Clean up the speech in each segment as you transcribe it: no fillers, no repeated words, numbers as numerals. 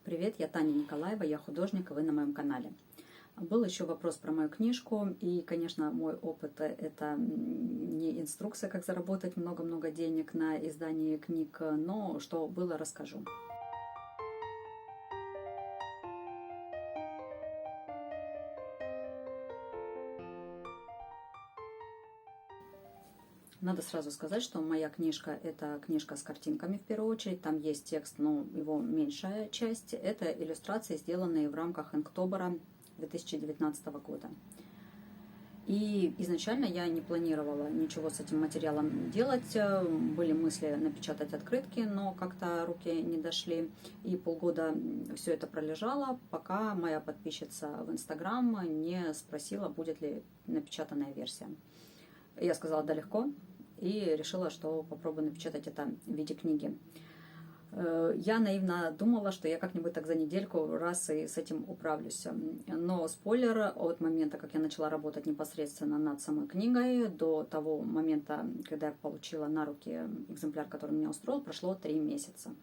Привет, я Таня Николаева, я художник, и вы на моем канале. Был еще вопрос про мою книжку, и, конечно, мой опыт – это не инструкция, как заработать много-много денег на издание книг, но что было, расскажу. Надо сразу сказать, что моя книжка – это книжка с картинками в первую очередь. Там есть текст, но его меньшая часть. Это иллюстрации, сделанные в рамках Инктобера 2019 года. И изначально я не планировала ничего с этим материалом делать. Были мысли напечатать открытки, но как-то руки не дошли. И полгода все это пролежало, пока моя подписчица в Инстаграм не спросила, будет ли напечатанная версия. Я сказала, да, легко, и решила, что попробую напечатать это в виде книги. Я наивно думала, что я как-нибудь так за недельку раз и с этим управлюсь. Но спойлер, от момента, как я начала работать непосредственно над самой книгой, до того момента, когда я получила на руки экземпляр, который меня устроил, прошло 3 месяца.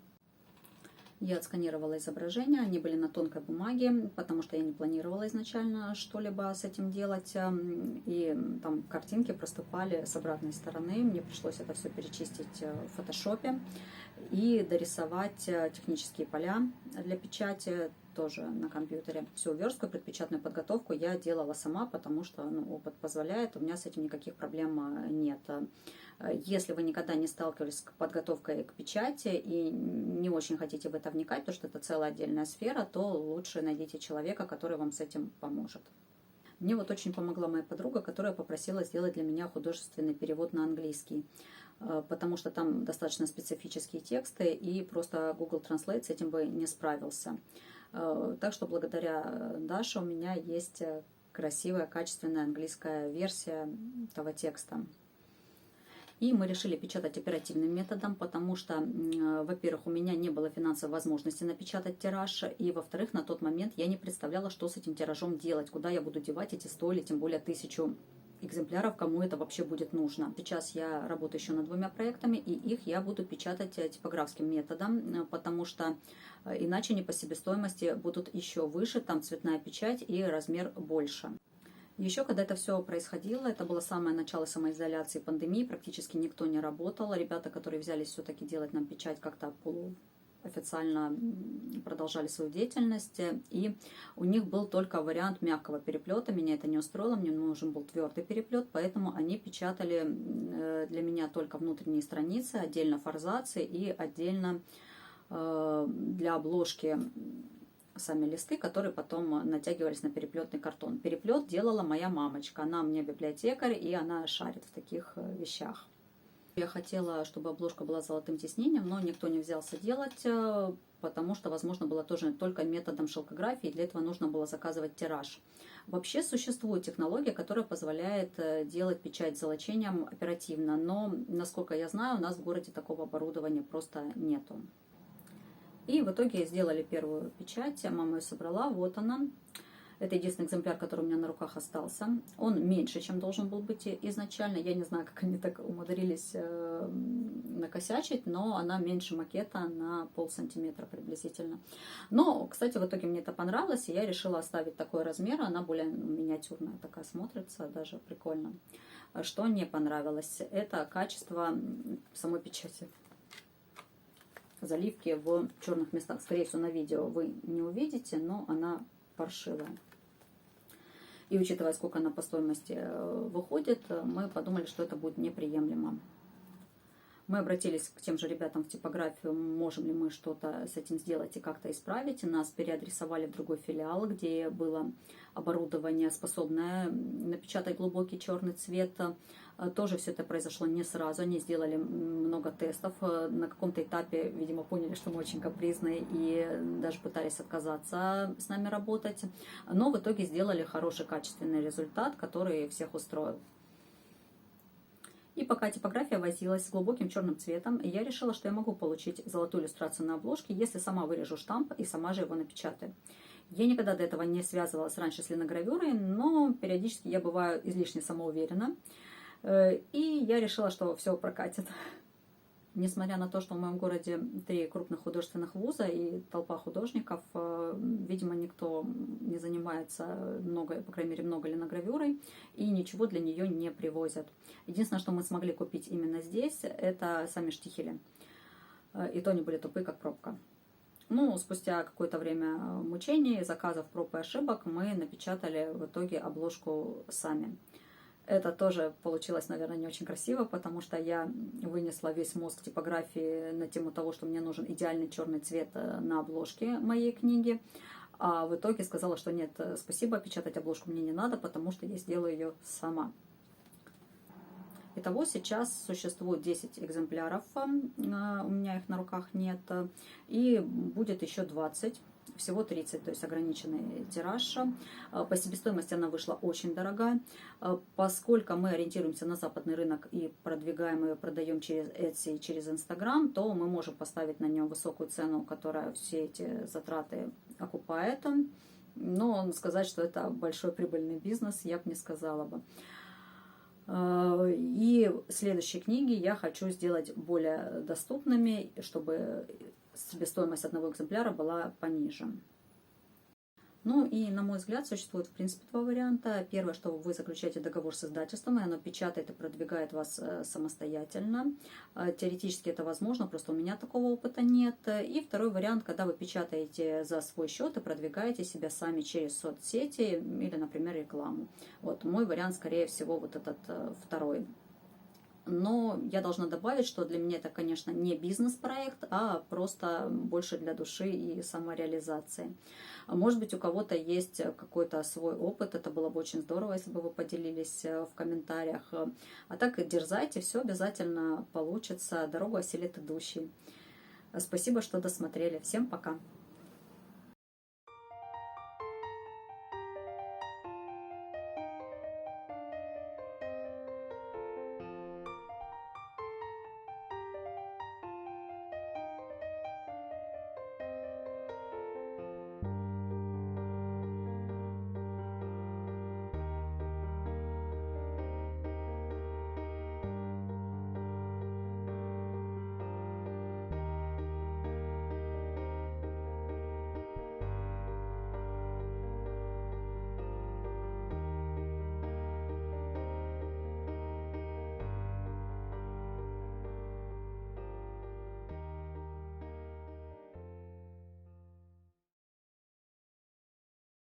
Я отсканировала изображения, они были на тонкой бумаге, потому что я не планировала изначально что-либо с этим делать. И там картинки проступали с обратной стороны. Мне пришлось это все перечистить в фотошопе и дорисовать технические поля для печати тоже на компьютере. Всю верстку, предпечатную подготовку я делала сама, потому что опыт позволяет, у меня с этим никаких проблем нет. Если вы никогда не сталкивались с подготовкой к печати и не очень хотите в это вникать, потому что это целая отдельная сфера, то лучше найдите человека, который вам с этим поможет. Мне вот очень помогла моя подруга, которая попросила сделать для меня художественный перевод на английский, потому что там достаточно специфические тексты, и просто Google Translate с этим бы не справился. Так что благодаря Даше у меня есть красивая, качественная английская версия этого текста. И мы решили печатать оперативным методом, потому что, во-первых, у меня не было финансовой возможности напечатать тираж, и, во-вторых, на тот момент я не представляла, что с этим тиражом делать, куда я буду девать эти 100 или тем более 1000 экземпляров, кому это вообще будет нужно. Сейчас я работаю еще над 2 проектами, и их я буду печатать типографским методом, потому что иначе они по себестоимости будут еще выше, там цветная печать и размер больше. Еще когда это все происходило, это было самое начало самоизоляции, пандемии, практически никто не работал. Ребята, которые взялись все-таки делать нам печать, как-то полуофициально продолжали свою деятельность. И у них был только вариант мягкого переплета. Меня это не устроило, мне нужен был твердый переплет, поэтому они печатали для меня только внутренние страницы, отдельно форзации и отдельно для обложки сами листы, которые потом натягивались на переплетный картон. Переплет делала моя мамочка. Она у меня библиотекарь, и она шарит в таких вещах. Я хотела, чтобы обложка была с золотым тиснением, но никто не взялся делать, потому что, возможно, было тоже только методом шелкографии, для этого нужно было заказывать тираж. Вообще существует технология, которая позволяет делать печать с золочением оперативно, но, насколько я знаю, у нас в городе такого оборудования просто нету. И в итоге сделали первую печать, мама ее собрала, вот она. Это единственный экземпляр, который у меня на руках остался. Он меньше, чем должен был быть изначально. Я не знаю, как они так умудрились накосячить, но она меньше макета на полсантиметра приблизительно. Но, кстати, в итоге мне это понравилось, и я решила оставить такой размер. Она более миниатюрная такая смотрится, даже прикольно. Что не понравилось, это качество самой печати. Заливки в черных местах. Скорее всего, на видео вы не увидите, но она паршивая. И учитывая, сколько она по стоимости выходит, мы подумали, что это будет неприемлемо. Мы обратились к тем же ребятам в типографию, можем ли мы что-то с этим сделать и как-то исправить. Нас переадресовали в другой филиал, где было оборудование, способное напечатать глубокий черный цвет. Тоже все это произошло не сразу. Они сделали много тестов. На каком-то этапе, видимо, поняли, что мы очень капризные и даже пытались отказаться с нами работать. Но в итоге сделали хороший, качественный результат, который всех устроил. И пока типография возилась с глубоким черным цветом, я решила, что я могу получить золотую иллюстрацию на обложке, если сама вырежу штамп и сама же его напечатаю. Я никогда до этого не связывалась раньше с линогравюрой, но периодически я бываю излишне самоуверена. И я решила, что все прокатит. Несмотря на то, что в моем городе 3 крупных художественных вуза и толпа художников, видимо, никто не занимается много, по крайней мере, много линогравюрой, и ничего для нее не привозят. Единственное, что мы смогли купить именно здесь, это сами штихели. И то они были тупые, как пробка. Ну, спустя какое-то время мучений, заказов, проб и ошибок, мы напечатали в итоге обложку сами. Это тоже получилось, наверное, не очень красиво, потому что я вынесла весь мозг типографии на тему того, что мне нужен идеальный черный цвет на обложке моей книги. А в итоге сказала, что нет, спасибо, печатать обложку мне не надо, потому что я сделаю ее сама. Итого сейчас существует 10 экземпляров, у меня их на руках нет, и будет еще 20. Всего 30, то есть ограниченный тираж. По себестоимости она вышла очень дорогая. Поскольку мы ориентируемся на западный рынок и продвигаем ее, продаем через Etsy и через Instagram, то мы можем поставить на нее высокую цену, которая все эти затраты окупает. Но сказать, что это большой прибыльный бизнес, я бы не сказала бы. И следующие книги я хочу сделать более доступными, чтобы себестоимость одного экземпляра была пониже. Ну и, на мой взгляд, существует, в принципе, два варианта. Первое, что вы заключаете договор с издательством, и оно печатает и продвигает вас самостоятельно. Теоретически это возможно, просто у меня такого опыта нет. И второй вариант, когда вы печатаете за свой счет и продвигаете себя сами через соцсети или, например, рекламу. Вот мой вариант, скорее всего, вот этот второй. Но я должна добавить, что для меня это, конечно, не бизнес-проект, а просто больше для души и самореализации. Может быть, у кого-то есть какой-то свой опыт, это было бы очень здорово, если бы вы поделились в комментариях. А так дерзайте, все обязательно получится, дорогу осилит идущий. Спасибо, что досмотрели. Всем пока!